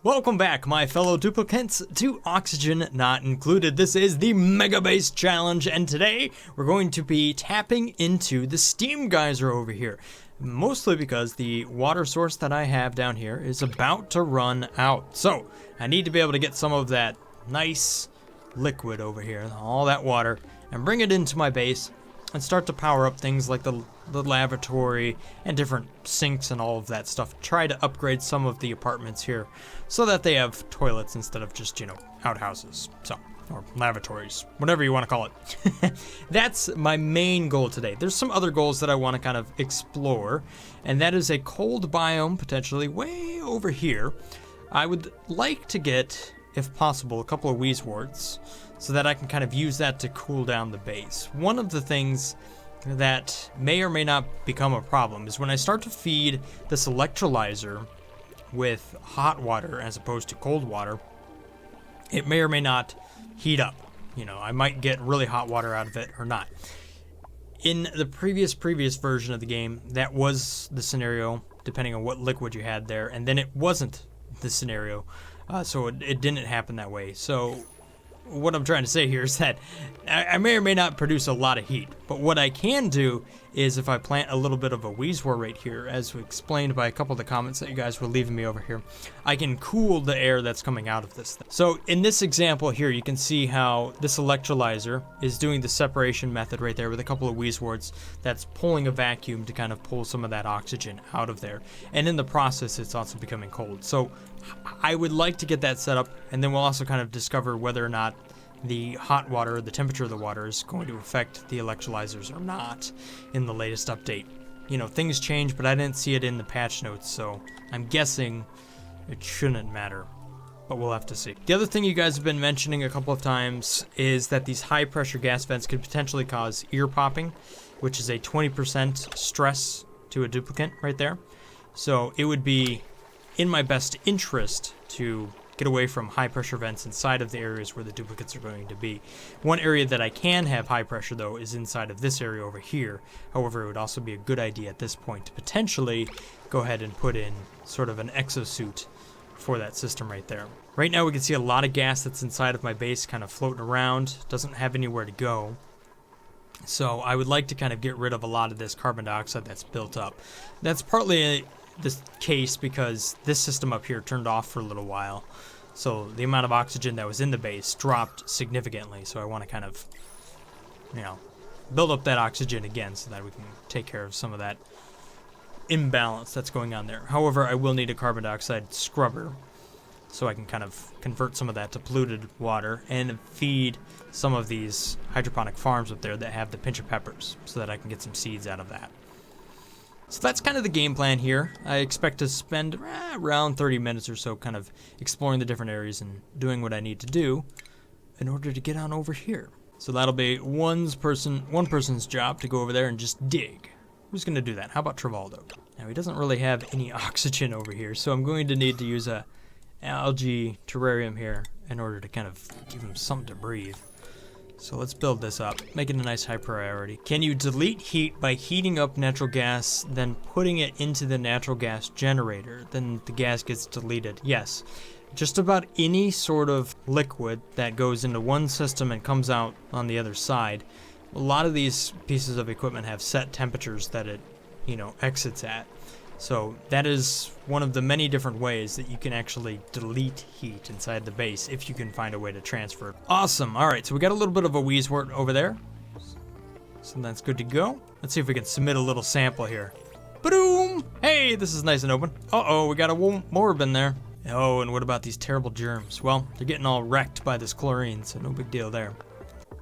Welcome back, my fellow duplicants, to Oxygen Not Included. This is the Megabase Challenge, and today we're going to be tapping into the steam geyser over here. Mostly because the water source that I have down here is about to run out. So, I need to be able to get some of that nice liquid over here, all that water, and bring it into my base and start to power up things like the lavatory and different sinks and all of that stuff. Try to upgrade some of the apartments here so that they have toilets instead of just, outhouses. So, or lavatories, whatever you want to call it. That's my main goal today. There's some other goals that I want to kind of explore, and that is a cold biome potentially way over here. I would like to get, if possible, a couple of Wheezeworts so that I can kind of use that to cool down the base. One of the things that may or may not become a problem is when I start to feed this electrolyzer with hot water as opposed to cold water, it may or may not heat up. I might get really hot water out of it or not. In the previous version of the game, that was the scenario, depending on what liquid you had there, and then it wasn't the scenario, so it didn't happen that way. So what I'm trying to say here is that I may or may not produce a lot of heat, but what I can do is if I plant a little bit of a Wheezewort right here, as explained by a couple of the comments that you guys were leaving me over here, I can cool the air that's coming out of this thing. So in this example here, you can see how this electrolyzer is doing the separation method right there with a couple of Wheezeworts that's pulling a vacuum to kind of pull some of that oxygen out of there. And in the process, it's also becoming cold. So I would like to get that set up, and then we'll also kind of discover whether or not the hot water, the temperature of the water, is going to affect the electrolyzers or not in the latest update. Things change, but I didn't see it in the patch notes, so I'm guessing it shouldn't matter, but we'll have to see. The other thing you guys have been mentioning a couple of times is that these high pressure gas vents could potentially cause ear popping, which is a 20% stress to a duplicant right there. So it would be in my best interest to get away from high pressure vents inside of the areas where the duplicates are going to be. One area that I can have high pressure though is inside of this area over here. However, it would also be a good idea at this point to potentially go ahead and put in sort of an exosuit for that system right there. Right now we can see a lot of gas that's inside of my base kind of floating around, doesn't have anywhere to go. So I would like to kind of get rid of a lot of this carbon dioxide that's built up. That's partly this case because this system up here turned off for a little while, so the amount of oxygen that was in the base dropped significantly. So I want to kind of build up that oxygen again so that we can take care of some of that imbalance that's going on there. However, I will need a carbon dioxide scrubber so I can kind of convert some of that to polluted water and feed some of these hydroponic farms up there that have the pincher peppers so that I can get some seeds out of that. So that's kind of the game plan here. I expect to spend around 30 minutes or so kind of exploring the different areas and doing what I need to do in order to get on over here. So that'll be one person's job to go over there and just dig. Who's going to do that? How about Travaldo? Now, he doesn't really have any oxygen over here, so I'm going to need to use a algae terrarium here in order to kind of give him something to breathe. So let's build this up, make it a nice high priority. Can you delete heat by heating up natural gas, then putting it into the natural gas generator? Then the gas gets deleted. Yes. Just about any sort of liquid that goes into one system and comes out on the other side. A lot of these pieces of equipment have set temperatures that it, exits at. So that is one of the many different ways that you can actually delete heat inside the base if you can find a way to transfer. Awesome. All right, so we got a little bit of a Wheezewort over there. So that's good to go. Let's see if we can submit a little sample here. Boom! Hey, this is nice and open. Uh-oh, we got a morb in there. Oh, and what about these terrible germs? Well, they're getting all wrecked by this chlorine, so no big deal there.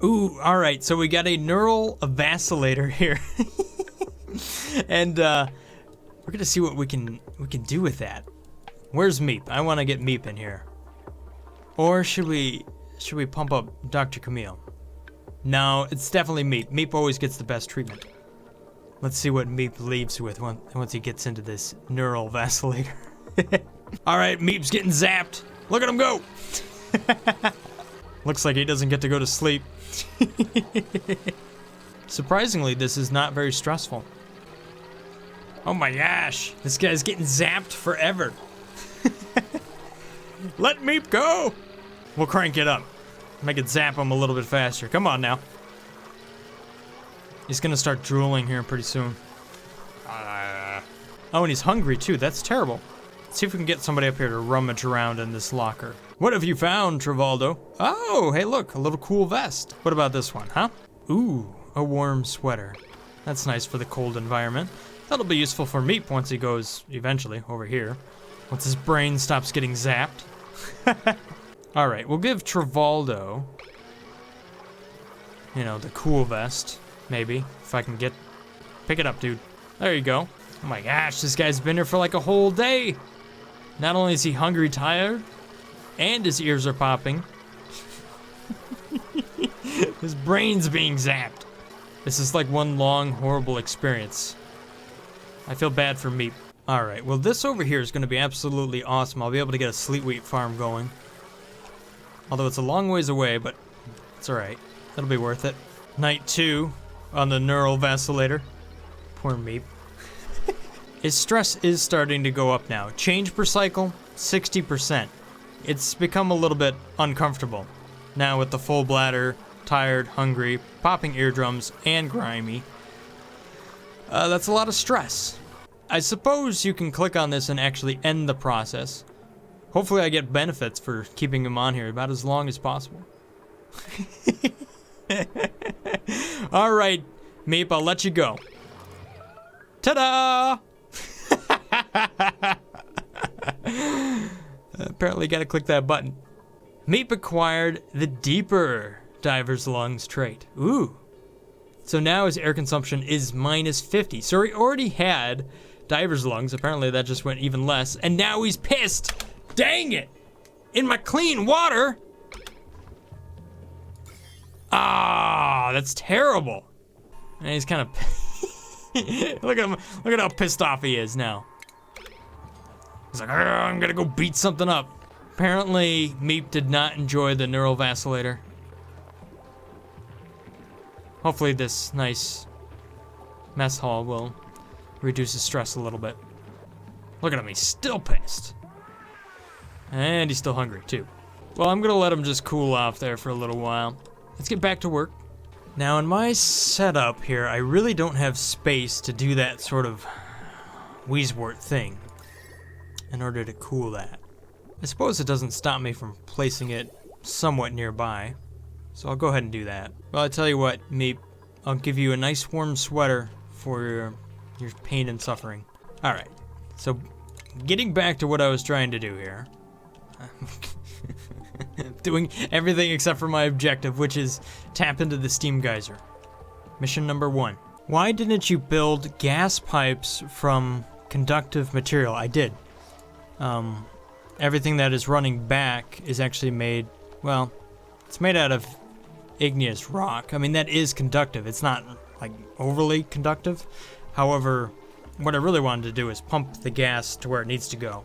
Ooh, all right, so we got a neural vacillator here. And we're gonna see what we can do with that. Where's Meep? I want to get Meep in here. Or should we pump up Dr. Camille? No, it's definitely Meep. Meep always gets the best treatment. Let's see what Meep leaves with once he gets into this neural vacillator. All right, Meep's getting zapped. Look at him go. Looks like he doesn't get to go to sleep. Surprisingly, this is not very stressful. Oh my gosh, this guy's getting zapped forever. Let Meep go! We'll crank it up. Make it zap him a little bit faster. Come on now. He's gonna start drooling here pretty soon. Oh, and he's hungry too. That's terrible. Let's see if we can get somebody up here to rummage around in this locker. What have you found, Travaldo? Oh, hey look, a little cool vest. What about this one, huh? Ooh, a warm sweater. That's nice for the cold environment. That'll be useful for Meep once he goes, eventually, over here. Once his brain stops getting zapped. All right, we'll give Travaldo, you know, the cool vest, maybe, if I can pick it up, dude. There you go. Oh my gosh, this guy's been here for like a whole day. Not only is he hungry, tired, and his ears are popping. His brain's being zapped. This is like one long, horrible experience. I feel bad for Meep. All right, well this over here is gonna be absolutely awesome. I'll be able to get a sleet wheat farm going. Although it's a long ways away, but it's all right. That'll be worth it. Night 2 on the neural vacillator. Poor Meep. His stress is starting to go up now. Change per cycle, 60%. It's become a little bit uncomfortable. Now with the full bladder, tired, hungry, popping eardrums, and grimy. That's a lot of stress. I suppose you can click on this and actually end the process. Hopefully I get benefits for keeping him on here about as long as possible. All right, Meep, I'll let you go. Ta-da! Apparently gotta click that button. Meep acquired the deeper diver's lungs trait. Ooh. So now his air consumption is minus 50. So he already had diver's lungs. Apparently that just went even less. And now he's pissed. Dang it! In my clean water? Ah, that's terrible. And he's kind of look at him. Look at how pissed off he is now. He's like, I'm gonna go beat something up. Apparently, Meep did not enjoy the neural vacillator. Hopefully this nice mess hall will reduce his stress a little bit. Look at him, he's still pissed. And he's still hungry too. Well, I'm gonna let him just cool off there for a little while. Let's get back to work. Now in my setup here, I really don't have space to do that sort of Wheezewort thing in order to cool that. I suppose it doesn't stop me from placing it somewhat nearby, so I'll go ahead and do that. Well, I tell you what, Meep, I'll give you a nice warm sweater for your pain and suffering. All right, so getting back to what I was trying to do here. Doing everything except for my objective, which is tap into the steam geyser. Mission number 1. Why didn't you build gas pipes from conductive material? I did. Everything that is running back is actually made, well, it's made out of igneous rock. I mean, that is conductive. It's not like overly conductive. However, what I really wanted to do is pump the gas to where it needs to go.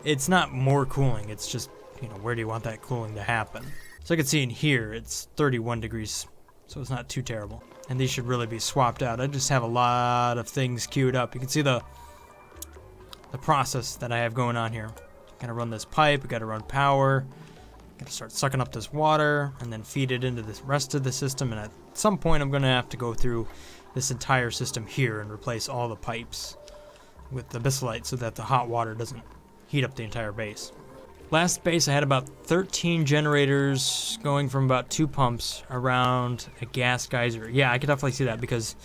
It's not more cooling, it's just, you know, where do you want that cooling to happen? So I can see in here, it's 31 degrees, so it's not too terrible. And these should really be swapped out. I just have a lot of things queued up. You can see the process that I have going on here. Gotta run this pipe, gotta run power, gotta start sucking up this water, and then feed it into the rest of the system, and at some point I'm gonna have to go through this entire system here and replace all the pipes with the Vacillator so that the hot water doesn't heat up the entire base. Last base I had about 13 generators going from about 2 pumps around a gas geyser. Yeah, I could definitely see that because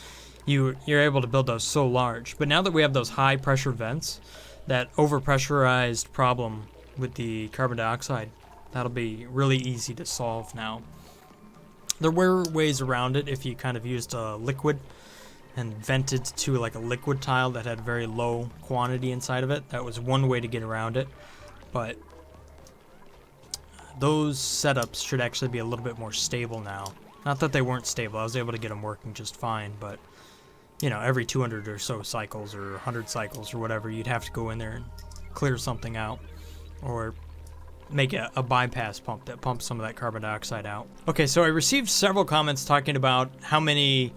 you're able to build those so large. But now that we have those high pressure vents, that overpressurized problem with the carbon dioxide, that'll be really easy to solve now. There were ways around it if you kind of used a liquid and vented to like a liquid tile that had very low quantity inside of it. That was one way to get around it, but those setups should actually be a little bit more stable now. Not that they weren't stable, I was able to get them working just fine, but you know, every 200 or so cycles or 100 cycles or whatever, you'd have to go in there and clear something out or make a bypass pump that pumps some of that carbon dioxide out. Okay, so I received several comments talking about how many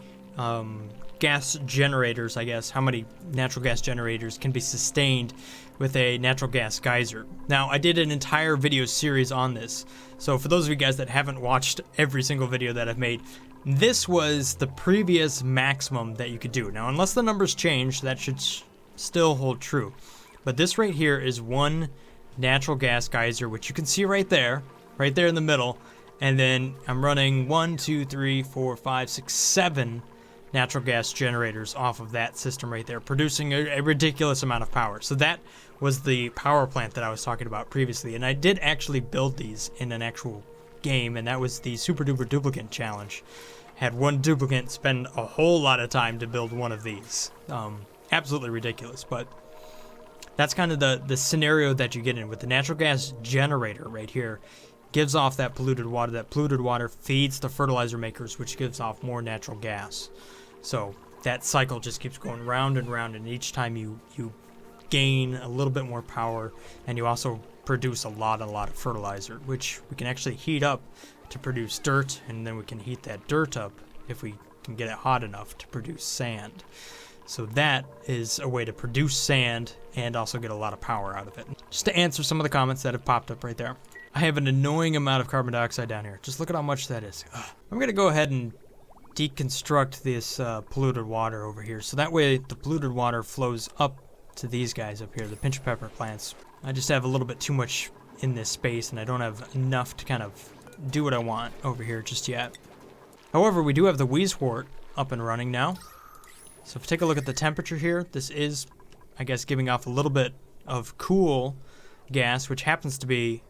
gas generators, I guess, how many natural gas generators can be sustained with a natural gas geyser. Now, I did an entire video series on this, so for those of you guys that haven't watched every single video that I've made, this was the previous maximum that you could do. Now, unless the numbers change, that should still hold true. But this right here is one natural gas geyser, which you can see right there in the middle. And then I'm running 1, 2, 3, 4, 5, 6, 7 natural gas generators off of that system right there, producing a ridiculous amount of power. So that was the power plant that I was talking about previously. And I did actually build these in an actual game, and that was the Super Duper Duplicant Challenge. Had one duplicant spend a whole lot of time to build one of these. Absolutely ridiculous, but that's kind of the scenario that you get in with the natural gas generator right here. Gives off that polluted water. That polluted water feeds the fertilizer makers, which gives off more natural gas. So that cycle just keeps going round and round, and each time you gain a little bit more power, and you also produce a lot of fertilizer, which we can actually heat up to produce dirt, and then we can heat that dirt up if we can get it hot enough to produce sand. So that is a way to produce sand and also get a lot of power out of it. Just to answer some of the comments that have popped up right there. I have an annoying amount of carbon dioxide down here. Just look at how much that is. Ugh. I'm going to go ahead and deconstruct this polluted water over here. So that way the polluted water flows up to these guys up here, the pinch pepper plants. I just have a little bit too much in this space, and I don't have enough to kind of do what I want over here just yet. However, we do have the Weezewort up and running now. So if we take a look at the temperature here, this is, I guess, giving off a little bit of cool gas, which happens to be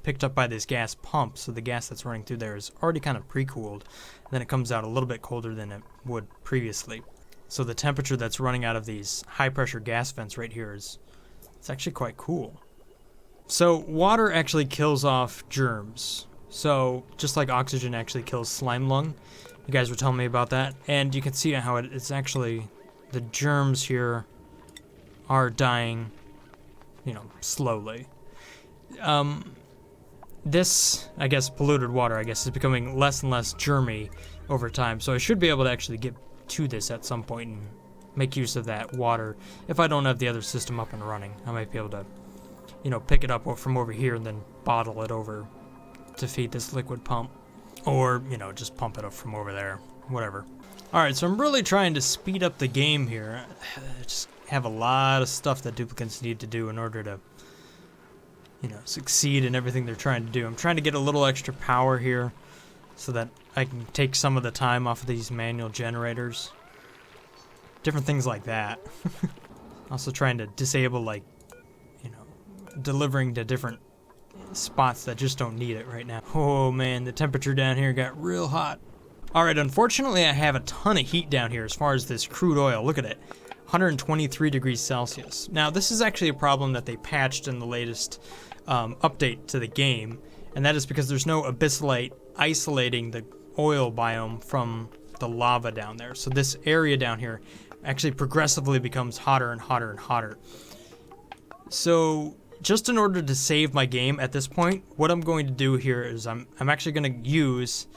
picked up by this gas pump. So the gas that's running through there is already kind of pre-cooled. And then it comes out a little bit colder than it would previously. So the temperature that's running out of these high-pressure gas vents right here it's actually quite cool. So water actually kills off germs. So just like oxygen actually kills slime lung. You guys were telling me about that, and you can see how it's actually, the germs here are dying, slowly. This, I guess, polluted water, is becoming less and less germy over time, so I should be able to actually get to this at some point and make use of that water. If I don't have the other system up and running, I might be able to, pick it up from over here and then bottle it over to feed this liquid pump. Or, just pump it up from over there. Whatever. Alright, so I'm really trying to speed up the game here. I just have a lot of stuff that duplicants need to do in order to, succeed in everything they're trying to do. I'm trying to get a little extra power here so that I can take some of the time off of these manual generators. Different things like that. Also trying to disable, delivering to different spots that just don't need it right now. Oh man, the temperature down here got real hot. Alright, unfortunately I have a ton of heat down here as far as this crude oil. Look at it. 123 degrees Celsius. Now this is actually a problem that they patched in the latest update to the game, and that is because there's no abyssalite isolating the oil biome from the lava down there. So this area down here actually progressively becomes hotter and hotter and hotter. So just in order to save my game at this point, what I'm going to do here is I'm actually going to use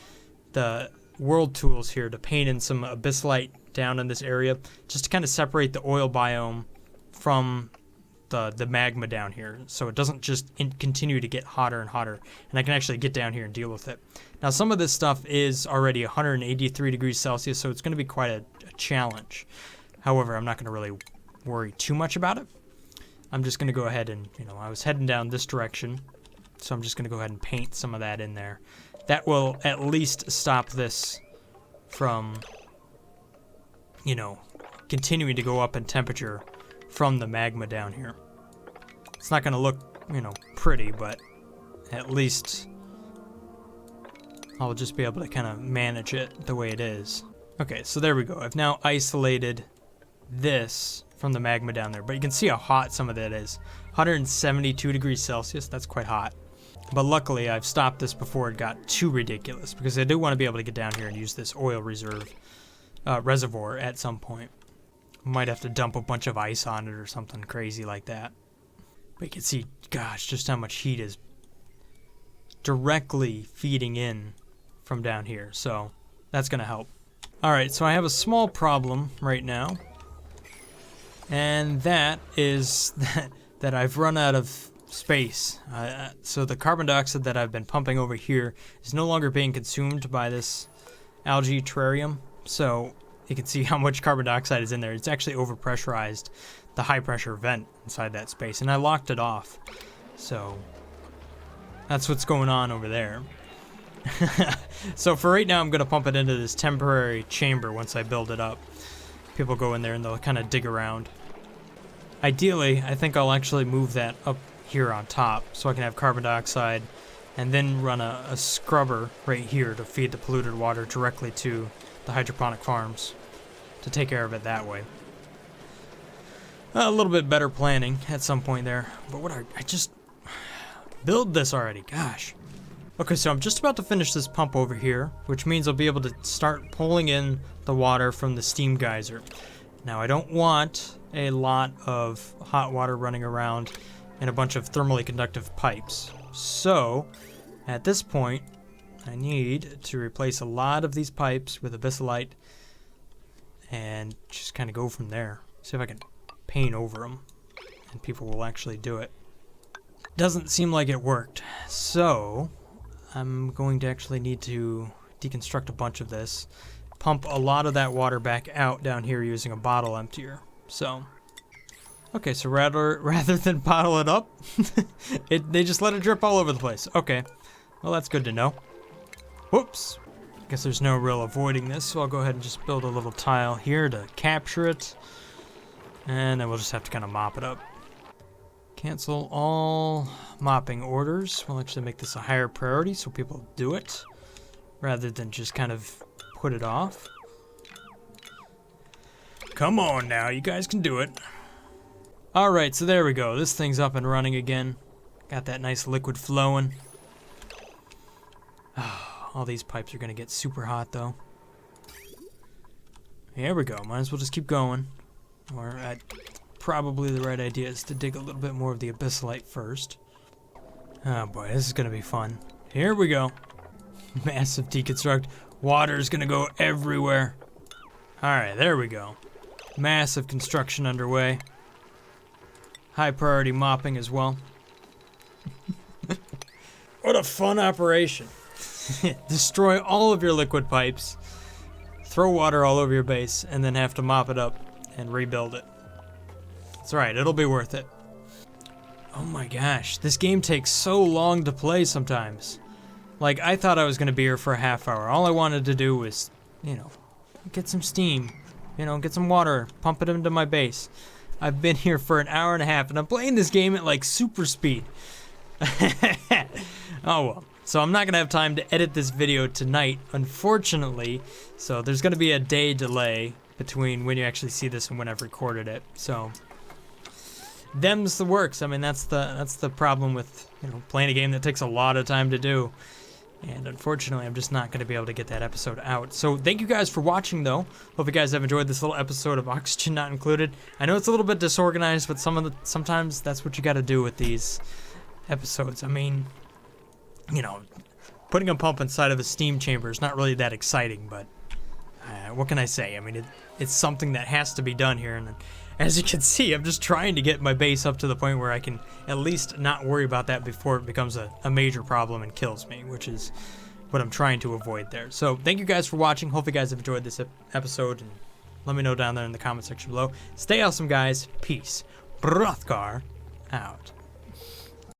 the world tools here to paint in some abyssalite down in this area, just to kind of separate the oil biome from the magma down here, so it doesn't just continue to get hotter and hotter, and I can actually get down here and deal with it. Now some of this stuff is already 183 degrees Celsius, so it's going to be quite a challenge. However, I'm not going to really worry too much about it. I'm just going to go ahead and, I was heading down this direction, so I'm just going to go ahead and paint some of that in there. That will at least stop this from, continuing to go up in temperature from the magma down here. It's not going to look, pretty, but at least I'll just be able to kind of manage it the way it is. Okay, so there we go. I've now isolated this from the magma down there, but you can see how hot some of that is. 172 degrees Celsius, that's quite hot. But luckily I've stopped this before it got too ridiculous, because I do want to be able to get down here and use this oil reservoir at some point. Might have to dump a bunch of ice on it or something crazy like that. But you can see, gosh, just how much heat is directly feeding in from down here, so that's gonna help. Alright, so I have a small problem right now. And that is that I've run out of space. So the carbon dioxide that I've been pumping over here is no longer being consumed by this algae terrarium. So you can see how much carbon dioxide is in there. It's actually overpressurized the high pressure vent inside that space, and I locked it off. So that's what's going on over there. So for right now, I'm going to pump it into this temporary chamber once I build it up. People go in there and they'll kind of dig around. Ideally, I think I'll actually move that up here on top so I can have carbon dioxide and then run a scrubber right here to feed the polluted water directly to the hydroponic farms to take care of it that way. A little bit better planning at some point there, but what I just build this already, gosh. Okay, so I'm just about to finish this pump over here, which means I'll be able to start pulling in the water from the steam geyser. Now, I don't want a lot of hot water running around in a bunch of thermally conductive pipes. So, at this point, I need to replace a lot of these pipes with a Vacillator and just kind of go from there. See if I can paint over them and people will actually do it. Doesn't seem like it worked, so I'm going to actually need to deconstruct a bunch of this, pump a lot of that water back out down here using a bottle emptier. So, okay, so rather than bottle it up, they just let it drip all over the place. Okay, well that's good to know. Whoops, guess there's no real avoiding this, so I'll go ahead and just build a little tile here to capture it, and then we'll just have to kind of mop it up. Cancel all mopping orders. We'll actually make this a higher priority so people do it rather than just kind of put it off. Come on now, you guys can do it. Alright, so there we go. This thing's up and running again. Got that nice liquid flowing. All these pipes are going to get super hot though. Here we go. Might as well just keep going. Or probably the right idea is to dig a little bit more of the abyssallite first. Oh boy, this is gonna be fun. Here we go. Massive deconstruct. Water's gonna go everywhere. Alright, there we go. Massive construction underway. High priority mopping as well. What a fun operation. Destroy all of your liquid pipes, throw water all over your base, and then have to mop it up and rebuild it. That's right, it'll be worth it. Oh my gosh, this game takes so long to play sometimes. Like, I thought I was gonna be here for a half hour. All I wanted to do was, you know, get some steam, you know, get some water, pump it into my base. I've been here for an hour and a half, and I'm playing this game at like super speed. Oh well. So I'm not gonna have time to edit this video tonight, unfortunately. So there's gonna be a day delay between when you actually see this and when I've recorded it. So them's the works. I mean, that's the problem with, you know, playing a game that takes a lot of time to do. And unfortunately, I'm just not going to be able to get that episode out. So thank you guys for watching, though. Hope you guys have enjoyed this little episode of Oxygen Not Included. I know it's a little bit disorganized, but sometimes that's what you got to do with these episodes. I mean, you know, putting a pump inside of a steam chamber is not really that exciting, but what can I say? I mean, it's something that has to be done here. And as you can see, I'm just trying to get my base up to the point where I can at least not worry about that before it becomes a major problem and kills me, which is what I'm trying to avoid there. So thank you guys for watching. Hope you guys have enjoyed this episode, and let me know down there in the comment section below. Stay awesome, guys. Peace. Brothgar out.